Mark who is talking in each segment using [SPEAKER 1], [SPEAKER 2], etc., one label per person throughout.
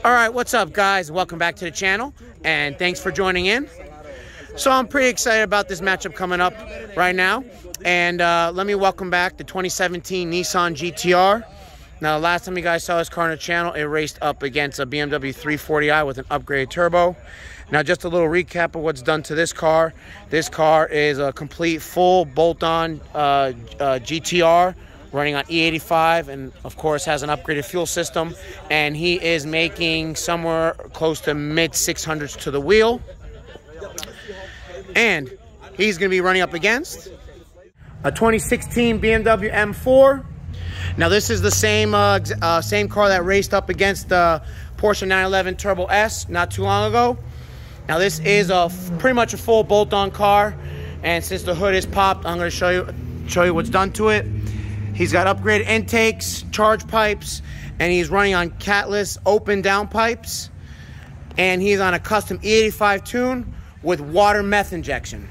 [SPEAKER 1] All right, what's up, guys? Welcome back to the channel, and thanks for joining in. So I'm pretty excited about this matchup coming up right now, and let me welcome back the 2017 Nissan GT-R. Now, the last time you guys saw this car on the channel, it raced up against a BMW 340i with an upgraded turbo. Now, just a little recap of what's done to this car. This car is a complete full bolt-on GT-R running on E85, and of course has an upgraded fuel system, and he is making somewhere close to mid 600s to the wheel. And he's going to be running up against a 2016 BMW M4. Now, this is the same car that raced up against the Porsche 911 Turbo S not too long ago. Now, this is pretty much a full bolt-on car, and since the hood is popped, I'm going to show you what's done to it. He's got upgraded intakes, charge pipes, and he's running on catless open downpipes, and he's on a custom E85 tune with water meth injection.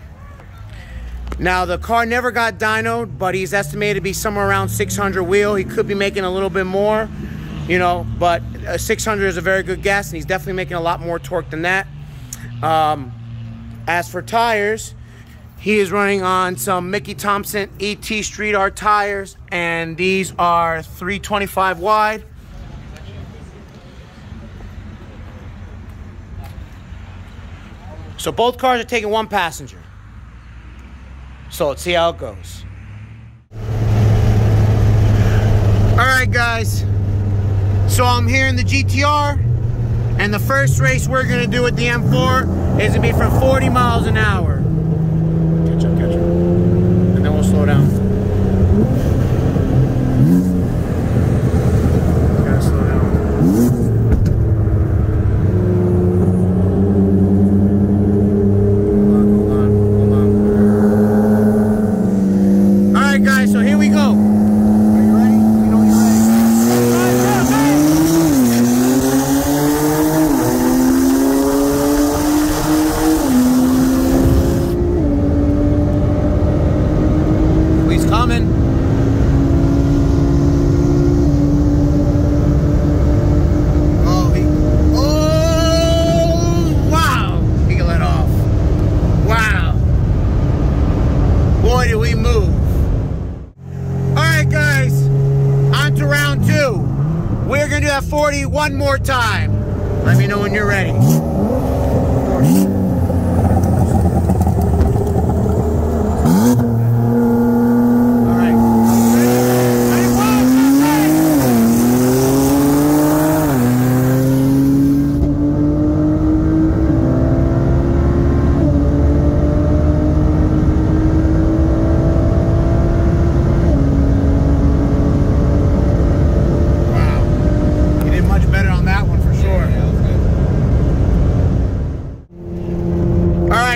[SPEAKER 1] Now, the car never got dynoed, but he's estimated to be somewhere around 600 wheel. He could be making a little bit more, you know, but 600 is a very good guess, and he's definitely making a lot more torque than that. As for tires, he is running on some Mickey Thompson ET Street Art tires, and these are 325 wide. So both cars are taking one passenger. So let's see how it goes. All right, guys. So I'm here in the GT-R, and the first race we're gonna do with the M4 is gonna be from 40 miles an hour. Catch up. And then we'll slow down. Gotta slow down. Hold on. Alright, guys, so here we go. Are you ready? You know you're ready. Coming. Oh, wow. He let off. Wow. Boy, did we move. All right, guys. On to round 2. We're going to do that 40 one more time. Let me know when you're ready.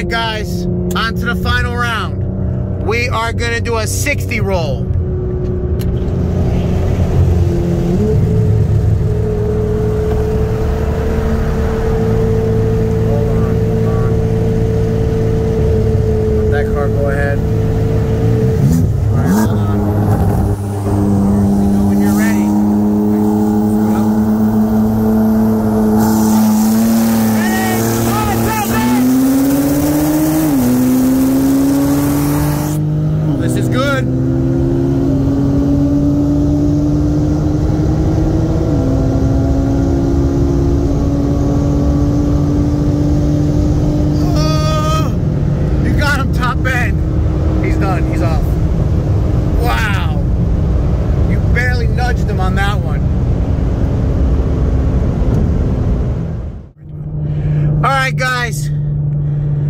[SPEAKER 1] Guys, on to the final round. We are going to do a 60 roll. Hold on. Let that car go ahead. All right, hold on. Let me know when you're ready. He's off. Wow. You barely nudged him on that one. All right, guys.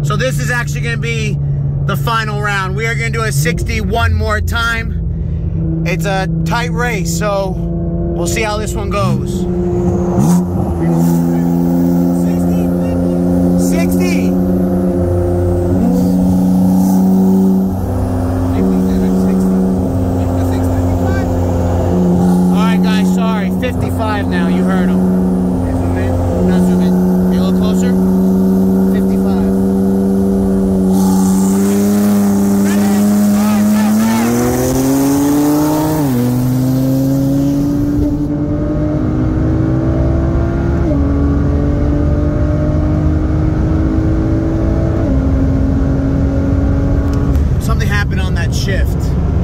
[SPEAKER 1] So this is actually going to be the final round. We are going to do a 60 one more time. It's a tight race, so we'll see how this one goes. 60. Now, you heard him. Zoom in. Not zoom in. Be a little closer. 55. happen on that shift.